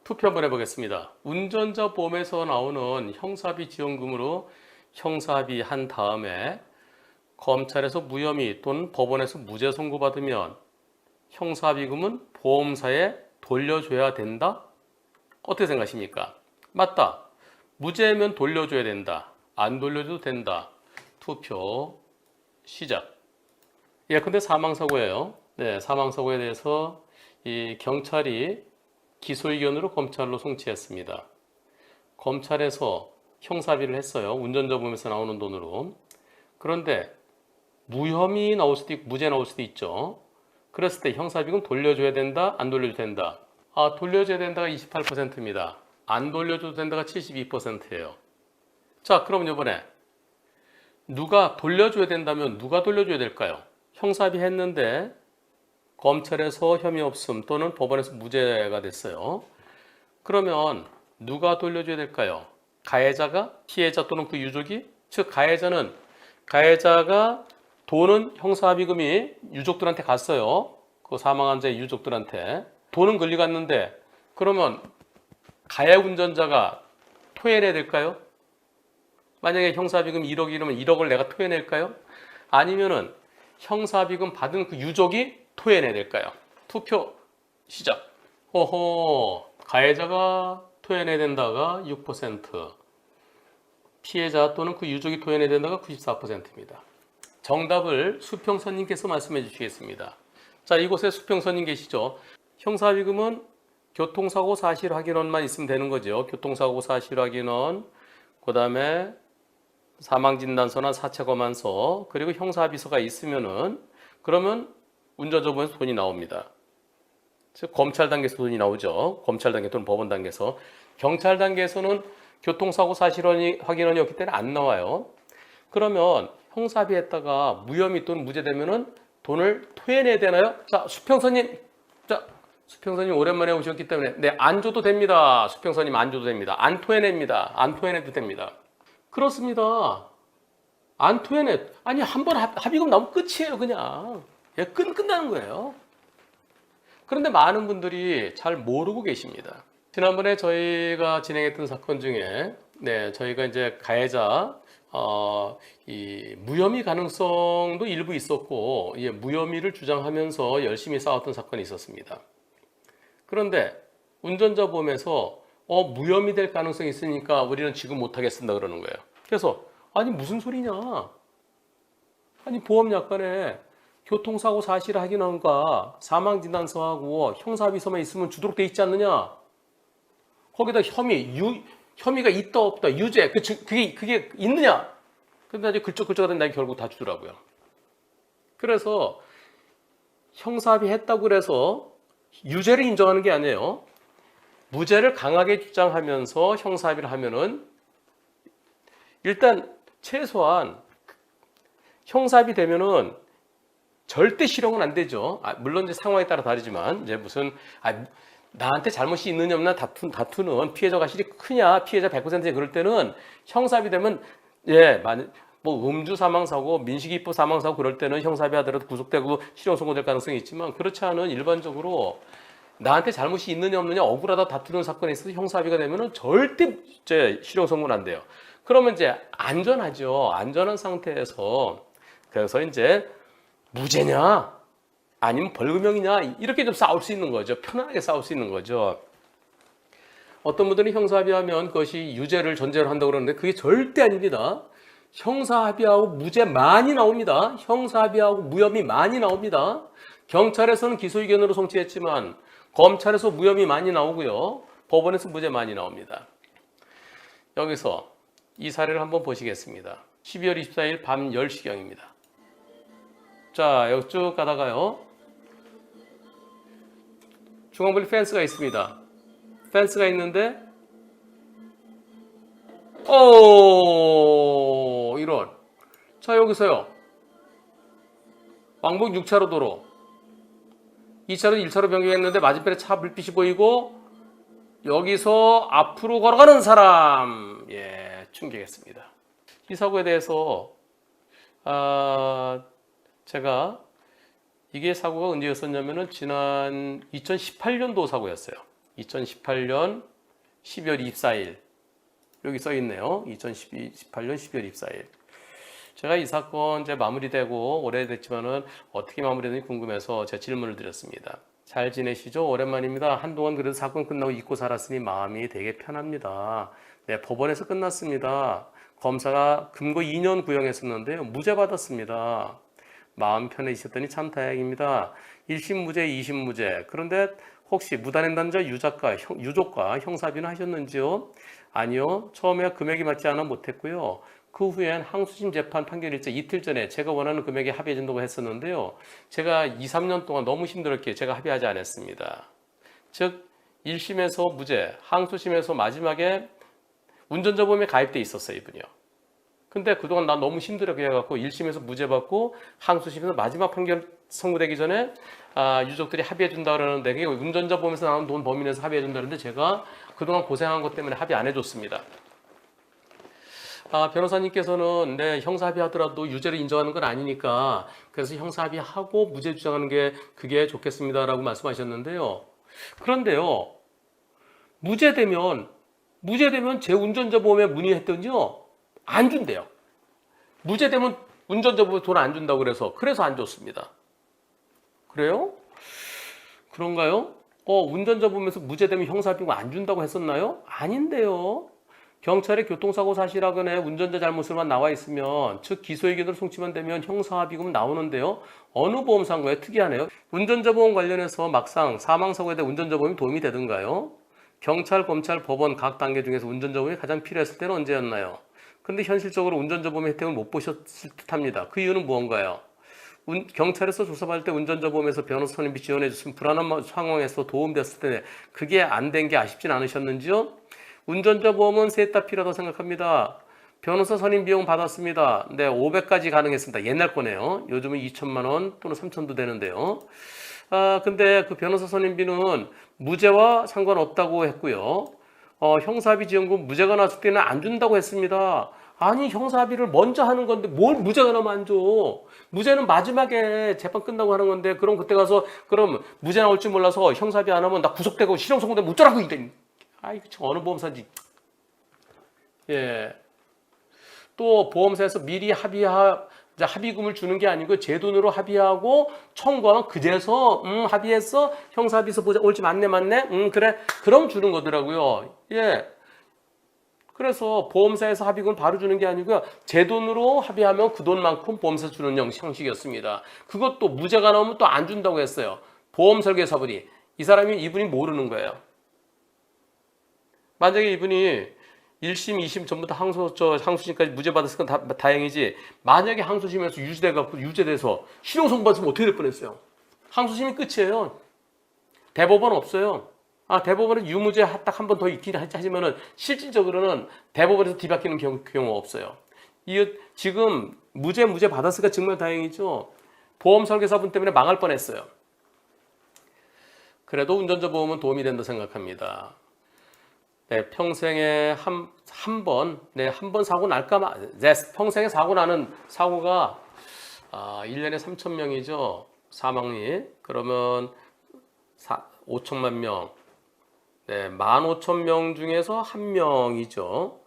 투표 한번 해보겠습니다. 운전자 보험에서 나오는 형사비 지원금으로 형사비 한 다음에 검찰에서 무혐의 또는 법원에서 무죄 선고받으면 형사비금은 보험사에 돌려줘야 된다? 어떻게 생각하십니까? 맞다. 무죄면 돌려줘야 된다. 안 돌려줘도 된다. 투표 시작. 예컨대 사망사고예요. 네, 사망사고에 대해서 이 경찰이 기소 의견으로 검찰로 송치했습니다. 검찰에서 형사비를 했어요. 운전자 보험에서 나오는 돈으로. 그런데 무혐의 나올 수도 있고 무죄 나올 수도 있죠. 그랬을 때 형사비금 돌려줘야 된다? 안 돌려줘야 된다? 돌려줘야 된다가 28%입니다. 안 돌려줘도 된다가 72%예요. 자, 그럼 이번에 누가 돌려줘야 된다면 누가 돌려줘야 될까요? 형사비 했는데 검찰에서 혐의 없음 또는 법원에서 무죄가 됐어요. 그러면 누가 돌려줘야 될까요? 가해자가? 피해자 또는 그 유족이? 즉 가해자가 돈은 형사비금이 유족들한테 갔어요. 그 사망한 자의 유족들한테. 돈은 걸려갔는데 그러면 가해 운전자가 토해내야 될까요? 만약에 형사비금 1억이라면 1억을 내가 토해낼까요? 아니면은 형사비금 받은 그 유족이 토해내야 될까요? 투표 시작. 가해자가 토해내야 된다가 6%, 피해자 또는 그 유족이 토해내야 된다가 94%입니다. 정답을 수평선님께서 말씀해 주시겠습니다. 자, 이곳에 수평선님 계시죠? 형사비금은 교통사고 사실 확인원만 있으면 되는 거죠. 교통사고 사실 확인원, 그 다음에 사망진단서나 사체검안서, 그리고 형사합의서가 있으면은 그러면 운전자 보험에서 돈이 나옵니다. 즉 검찰 단계에서 돈이 나오죠. 검찰 단계 또는 법원 단계에서. 경찰 단계에서는 교통사고 사실 확인원이 없기 때문에 안 나와요. 그러면 형사합의했다가 무혐의 또는 무죄 되면은 돈을 토해내야 되나요? 자, 수평선님 오랜만에 오셨기 때문에 네, 안 줘도 됩니다. 수평선님 안 줘도 됩니다. 안 토해냅니다. 안 토해내도 됩니다. 그렇습니다. 안 토해내. 아니, 한 번 합의금 나오면 끝이에요, 그냥. 예, 끝나는 거예요. 그런데 많은 분들이 잘 모르고 계십니다. 지난번에 저희가 진행했던 사건 중에, 네, 저희가 이제 가해자, 이 무혐의 가능성도 일부 있었고, 예, 무혐의를 주장하면서 열심히 싸웠던 사건이 있었습니다. 그런데 운전자 보험에서 무혐의 될 가능성이 있으니까 우리는 지금 못하겠습니다 그러는 거예요. 그래서 아니 무슨 소리냐? 아니 보험약관에 교통사고 사실 확인원과 사망진단서하고 형사합의서만 있으면 주도록 돼 있지 않느냐? 거기다 혐의가 있다 없다 유죄 그게 있느냐? 근데 아주 글쩍글쩍하던 날 결국 다 주더라고요. 그래서 형사합의 했다고 그래서 유죄를 인정하는 게 아니에요. 무죄를 강하게 주장하면서 형사합의를 하면은 일단 최소한 형사합의 되면은 절대 실형은 안 되죠. 물론 이제 상황에 따라 다르지만 이제 무슨 나한테 잘못이 있느냐 없느냐 다투는 피해자가 실이 크냐 피해자 100%냐 그럴 때는 형사합의 되면 예, 뭐 음주 사망사고 민식이법 사망사고 그럴 때는 형사합의 하더라도 구속되고 실형 선고될 가능성이 있지만 그렇지 않은 일반적으로 나한테 잘못이 있느냐 없느냐 억울하다 다투는 사건에 있어서 형사합의가 되면은 절대 실형 선고는 안 돼요. 그러면 이제 안전하죠. 안전한 상태에서 그래서 이제 무죄냐 아니면 벌금형이냐 이렇게 좀 싸울 수 있는 거죠. 편안하게 싸울 수 있는 거죠. 어떤 분들은 형사합의하면 그것이 유죄를 전제로 한다고 그러는데 그게 절대 아닙니다. 형사합의하고 무죄 많이 나옵니다. 형사합의하고 무혐의 많이 나옵니다. 경찰에서는 기소 의견으로 송치했지만 검찰에서 무혐의 많이 나오고요. 법원에서 무죄 많이 나옵니다. 여기서 이 사례를 한번 보시겠습니다. 12월 24일 밤 10시경입니다. 자, 여기 쭉 가다가요. 중앙분리 펜스가 있습니다. 펜스가 있는데 이런. 자, 여기서요. 왕복 6차로 도로. 2차로 1차로 변경했는데 맞은편에 차 불빛이 보이고 여기서 앞으로 걸어가는 사람. 예, 충격했습니다. 이 사고에 대해서 제가 이게 사고가 언제였었냐면은 지난 2018년도 사고였어요. 2018년 12월 24일 여기 써 있네요. 2018년 12월 24일. 제가 이 사건 이제 마무리되고 오래됐지만은 어떻게 마무리되는지 궁금해서 제가 질문을 드렸습니다. 잘 지내시죠? 오랜만입니다. 한동안 그래도 사건 끝나고 잊고 살았으니 마음이 되게 편합니다. 네, 법원에서 끝났습니다. 검사가 금고 2년 구형했었는데요. 무죄 받았습니다. 마음 편해지셨더니 참 다행입니다. 1심 무죄, 2심 무죄. 그런데 혹시 무단횡단자 유족과 형사비는 하셨는지요? 아니요. 처음에 금액이 맞지 않아 못했고요. 그 후엔 항소심 재판 판결일자 이틀 전에 제가 원하는 금액에 합의해준다고 했었는데요. 제가 2, 3년 동안 너무 힘들었기에 제가 합의하지 않았습니다. 즉 1심에서 무죄, 항소심에서 마지막에 운전자 보험에 가입돼 있었어요, 이분이요. 근데 그동안 난 너무 힘들어 해갖고 1심에서 무죄 받고 항소심에서 마지막 판결 선고되기 전에 유족들이 합의해준다 그러는데 그게 운전자 보험에서 나오는 돈 범위 내에서 합의해준다는데 제가 그동안 고생한 것 때문에 합의 안 해줬습니다. 변호사님께서는 형사합의하더라도 유죄를 인정하는 건 아니니까 그래서 형사합의하고 무죄 주장하는 게 그게 좋겠습니다라고 말씀하셨는데요. 그런데요, 무죄되면 제 운전자 보험에 문의했더니요 안 준대요. 무죄되면 운전자 보험에 돈 안 준다고 그래서 안 줬습니다. 그래요? 그런가요? 운전자 보험에서 무죄되면 형사합의금 안 준다고 했었나요? 아닌데요. 경찰의 교통사고 사실하거나 운전자 잘못으로만 나와 있으면 즉 기소의견으로 송치만 되면 형사합의금은 나오는데요. 어느 보험사인가요? 특이하네요. 운전자 보험 관련해서 막상 사망사고에 대해 운전자 보험이 도움이 되던가요? 경찰, 검찰, 법원 각 단계 중에서 운전자 보험이 가장 필요했을 때는 언제였나요? 근데 현실적으로 운전자 보험의 혜택을 못 보셨을 듯합니다. 그 이유는 무언가요? 경찰에서 조사받을 때 운전자 보험에서 변호사 선임비 지원해 줬으면 불안한 상황에서 도움됐을 때 그게 안 된 게 아쉽진 않으셨는지요? 운전자 보험은 셋 다 필요하다고 생각합니다. 변호사 선임 비용 받았습니다. 네, 500까지 가능했습니다. 옛날 거네요. 요즘은 2천만 원 또는 3천도 되는데요. 근데 그 변호사 선임비는 무죄와 상관없다고 했고요. 형사합의 지원금 무죄가 나왔을 때는 안 준다고 했습니다. 아니, 형사합의를 먼저 하는 건데 뭘 무죄가 나면 안 줘. 무죄는 마지막에 재판 끝나고 하는 건데 그럼 그때 가서 그럼 무죄 나올 줄 몰라서 형사합의 안 하면 나 구속되고 실형 선고되면 어쩌라고 이래. 이거 참 어느 보험사인지. 예. 또 보험사에서 미리 합의금을 주는 게 아니고 제 돈으로 합의하고 청구하면 그제서 합의했어 형사합의서 보자 옳지 맞네 그래 그럼 주는 거더라고요. 예. 그래서 보험사에서 합의금을 바로 주는 게 아니고요. 제 돈으로 합의하면 그 돈만큼 보험사 주는 형식이었습니다. 그것도 무죄가 나오면 또 안 준다고 했어요. 보험설계사분이 이분이 모르는 거예요. 만약에 이분이 1심, 2심 전부 다 항소심까지 무죄 받았을 건 다행이지. 만약에 항소심에서 유죄돼서 실형 선고받으면 어떻게 될 뻔했어요? 항소심이 끝이에요. 대법원 없어요. 대법원은 유무죄 딱 한 번 더 있긴 하지만은 실질적으로는 대법원에서 뒤바뀌는 경우 없어요. 지금 무죄 받았으니까 정말 다행이죠. 보험 설계사분 때문에 망할 뻔했어요. 그래도 운전자 보험은 도움이 된다 생각합니다. 네, 평생에 한 번 사고 날까 평생에 사고 나는 사고가 1년에 3,000명이죠. 사망이. 그러면 5천만 명. 네, 15,000명 중에서 1명이죠.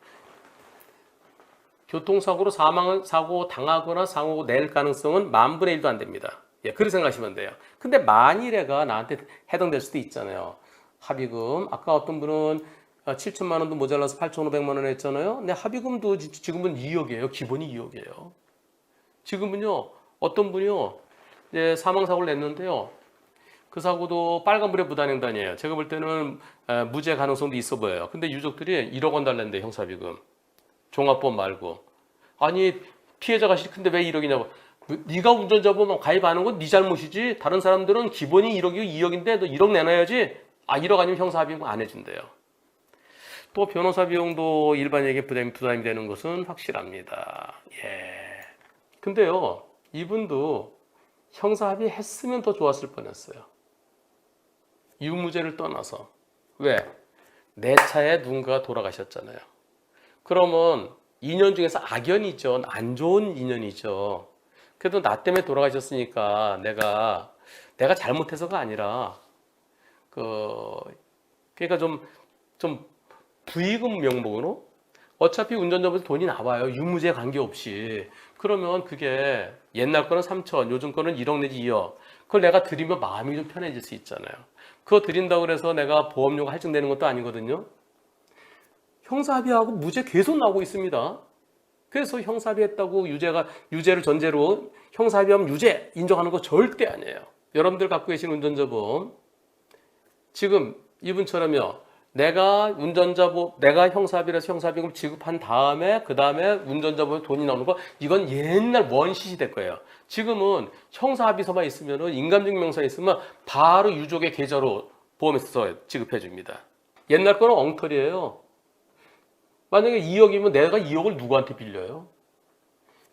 교통사고로 사고 당하거나 사고 낼 가능성은 10,000분의 1도 안 됩니다. 예, 그렇게 생각하시면 돼요. 근데 만일에가 나한테 해당될 수도 있잖아요. 합의금. 아까 어떤 분은 7천만 원도 모자라서 8,500만 원 했잖아요. 근데 합의금도 지금은 2억이에요. 기본이 2억이에요. 지금은요, 어떤 분이요, 이제 사망사고를 냈는데요. 그 사고도 빨간불에 무단횡단이에요. 제가 볼 때는 무죄 가능성도 있어 보여요. 근데 유족들이 1억 원 달랬는데 형사합의금. 종합보험 말고. 아니, 피해자가 근데 왜 1억이냐고. 네가 운전자 보험 가입하는 건 네 잘못이지. 다른 사람들은 기본이 1억이고 2억인데 너 1억 내놔야지. 1억 아니면 형사합의금 안 해준대요. 또 변호사 비용도 일반인에게 부담이 되는 것은 확실합니다. 예. 근데요, 이분도 형사합의 했으면 더 좋았을 뻔했어요. 유무죄를 떠나서. 왜? 내 차에 누군가가 돌아가셨잖아요. 그러면 인연 중에서 악연이죠. 안 좋은 인연이죠. 그래도 나 때문에 돌아가셨으니까 내가 잘못해서가 아니라 그러니까 좀 부의금 명목으로 어차피 운전자분들 돈이 나와요. 유무죄 관계없이. 그러면 그게 옛날 거는 3천, 요즘 거는 1억 내지 2억. 그걸 내가 드리면 마음이 좀 편해질 수 있잖아요. 그거 드린다고 그래서 내가 보험료가 할증되는 것도 아니거든요. 형사합의하고 무죄 계속 나오고 있습니다. 그래서 형사합의했다고 유죄를 전제로 형사합의하면 유죄 인정하는 거 절대 아니에요. 여러분들 갖고 계신 운전자 보험 지금 이분처럼요. 내가 형사합의를 해서 형사합의금 지급한 다음에 그 다음에 운전자 보험 돈이 나오는 거 이건 옛날 원시시 될 거예요. 지금은 형사합의서만 있으면은 인감증명서 있으면 바로 유족의 계좌로 보험에서 지급해 줍니다. 옛날 거는 엉터리예요. 만약에 2억이면 내가 2억을 누구한테 빌려요?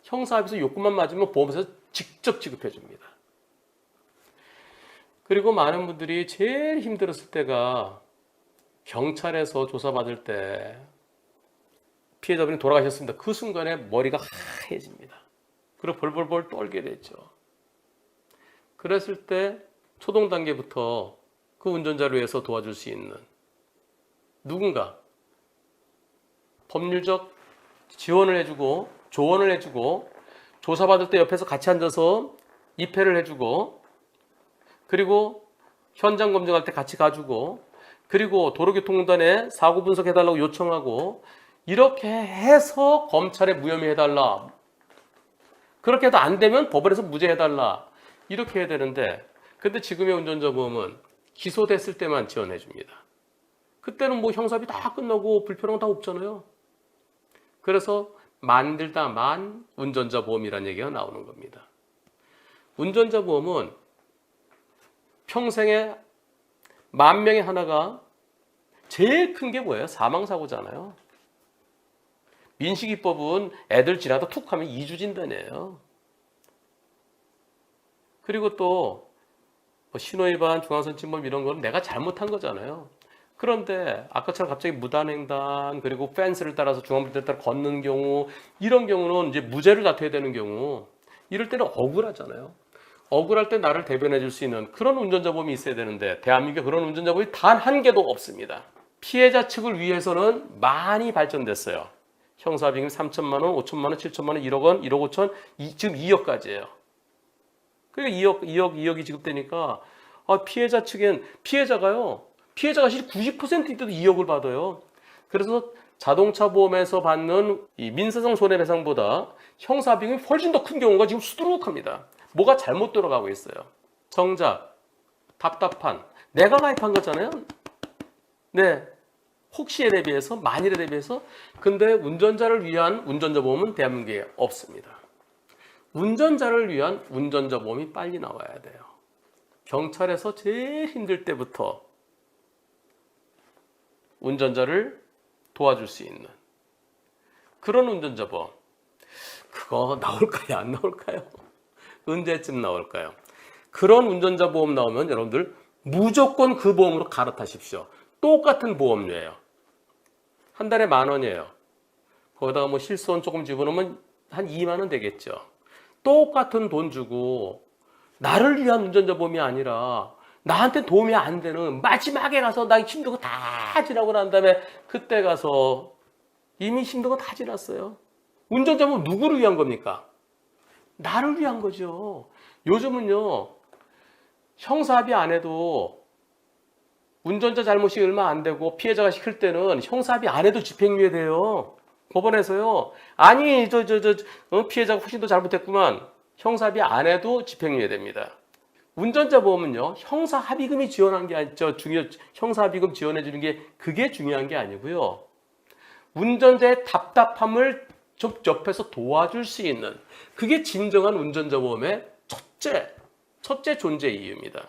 형사합의서 요건만 맞으면 보험에서 직접 지급해 줍니다. 그리고 많은 분들이 제일 힘들었을 때가 경찰에서 조사받을 때 피해자분이 돌아가셨습니다. 그 순간에 머리가 하얘집니다. 그리고 벌벌벌 떨게 되죠. 그랬을 때 초동 단계부터 그 운전자를 위해서 도와줄 수 있는 누군가 법률적 지원을 해주고 조언을 해주고 조사받을 때 옆에서 같이 앉아서 입회를 해주고 그리고 현장 검증할 때 같이 가주고 그리고 도로교통공단에 사고 분석해달라고 요청하고 이렇게 해서 검찰에 무혐의해달라. 그렇게 해도 안 되면 법원에서 무죄해달라. 이렇게 해야 되는데 근데 지금의 운전자 보험은 기소됐을 때만 지원해 줍니다. 그때는 뭐 형사합의 다 끝나고 불편한 거 다 없잖아요. 그래서 만들다 만 운전자 보험이라는 얘기가 나오는 겁니다. 운전자 보험은 평생에 10,000명에 하나가 제일 큰 게 뭐예요? 사망사고잖아요. 민식이법은 애들 지나다 툭 하면 2주 진단이에요. 그리고 또 신호위반, 중앙선침범 이런 건 내가 잘못한 거잖아요. 그런데 아까처럼 갑자기 무단횡단 그리고 펜스를 따라서 중앙분대를 따라 걷는 경우 이런 경우는 이제 무죄를 다퉈야 되는 경우 이럴 때는 억울하잖아요. 억울할 때 나를 대변해 줄 수 있는 그런 운전자 보험이 있어야 되는데 대한민국에 그런 운전자 보험이 단 한 개도 없습니다. 피해자 측을 위해서는 많이 발전됐어요. 형사합의금 3천만 원, 5천만 원, 7천만 원, 1억 원, 1억 5천, 지금 2억까지예요. 그러니까 2억이 지급되니까 피해자 측엔 피해자가 실제 90%일 때도 2억을 받아요. 그래서 자동차 보험에서 받는 이 민사상 손해배상보다 형사합의금이 훨씬 더 큰 경우가 지금 수두룩합니다. 뭐가 잘못 돌아가고 있어요. 정작 답답한 내가 가입한 거잖아요. 네, 혹시에 대비해서 만일에 대비해서 근데 운전자를 위한 운전자 보험은 대한민국에 없습니다. 운전자를 위한 운전자 보험이 빨리 나와야 돼요. 경찰에서 제일 힘들 때부터 운전자를 도와줄 수 있는 그런 운전자 보험 그거 나올까요? 안 나올까요? 언제쯤 나올까요? 그런 운전자 보험 나오면 여러분들 무조건 그 보험으로 갈아타십시오. 똑같은 보험료예요. 한 달에 10,000원이에요. 거기다가 뭐 실손 조금 집어넣으면 한 2만 원 되겠죠. 똑같은 돈 주고 나를 위한 운전자 보험이 아니라 나한테 도움이 안 되는 마지막에 가서 나 힘든 거 다 지나고 난 다음에 그때 가서 이미 힘든 거 다 지났어요. 운전자 보험 누구를 위한 겁니까? 나를 위한 거죠. 요즘은요 형사합의 안 해도 운전자 잘못이 얼마 안 되고 피해자가 시킬 때는 형사합의 안 해도 집행유예 돼요. 법원에서요. 아니 피해자가 훨씬 더 잘못했구만. 형사합의 안 해도 집행유예 됩니다. 운전자 보험은요 형사합의금이 지원한 게 아니죠. 형사합의금 지원해 주는 게 그게 중요한 게 아니고요. 운전자의 답답함을 좀 옆에서 도와줄 수 있는 그게 진정한 운전자 보험의 첫째 존재 이유입니다.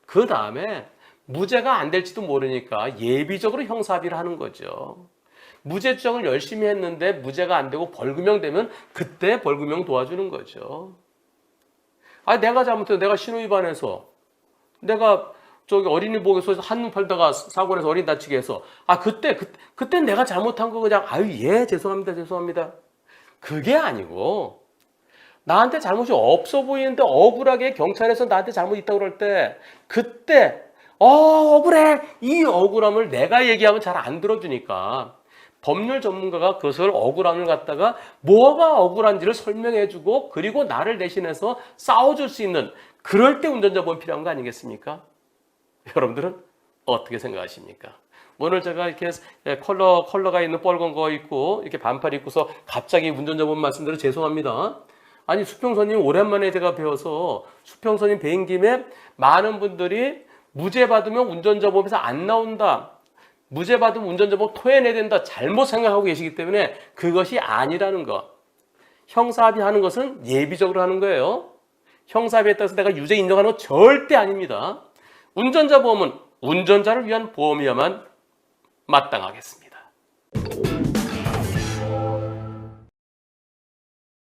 그 다음에 무죄가 안 될지도 모르니까 예비적으로 형사합의를 하는 거죠. 무죄 주장을 열심히 했는데 무죄가 안 되고 벌금형 되면 그때 벌금형 도와주는 거죠. 내가 잘못해서 내가 신호위반해서 내가 어린이 보호소에서 한눈 팔다가 사고 내서 어린이 다치게 해서 그때 내가 잘못한 거 그냥 죄송합니다. 그게 아니고 나한테 잘못이 없어 보이는데 억울하게 경찰에서 나한테 잘못 있다고 그럴 때 그때 억울해. 이 억울함을 내가 얘기하면 잘 안 들어주니까 법률 전문가가 그것을 억울함을 갖다가 뭐가 억울한지를 설명해주고 그리고 나를 대신해서 싸워줄 수 있는 그럴 때 운전자 보험 필요한 거 아니겠습니까? 여러분들은 어떻게 생각하십니까? 오늘 제가 이렇게 컬러가 있는 빨간 거 입고 이렇게 반팔 입고서 갑자기 운전자 보험 말씀드려 죄송합니다. 아니 수평선님 오랜만에 제가 배워서 수평선님 배인 김에 많은 분들이 무죄 받으면 운전자 보험에서 안 나온다. 무죄 받으면 운전자 보험 토해내야 된다. 잘못 생각하고 계시기 때문에 그것이 아니라는 거. 형사합의하는 것은 예비적으로 하는 거예요. 형사합의에 따라서 내가 유죄 인정하는 건 절대 아닙니다. 운전자 보험은 운전자를 위한 보험이야만 마땅하겠습니다.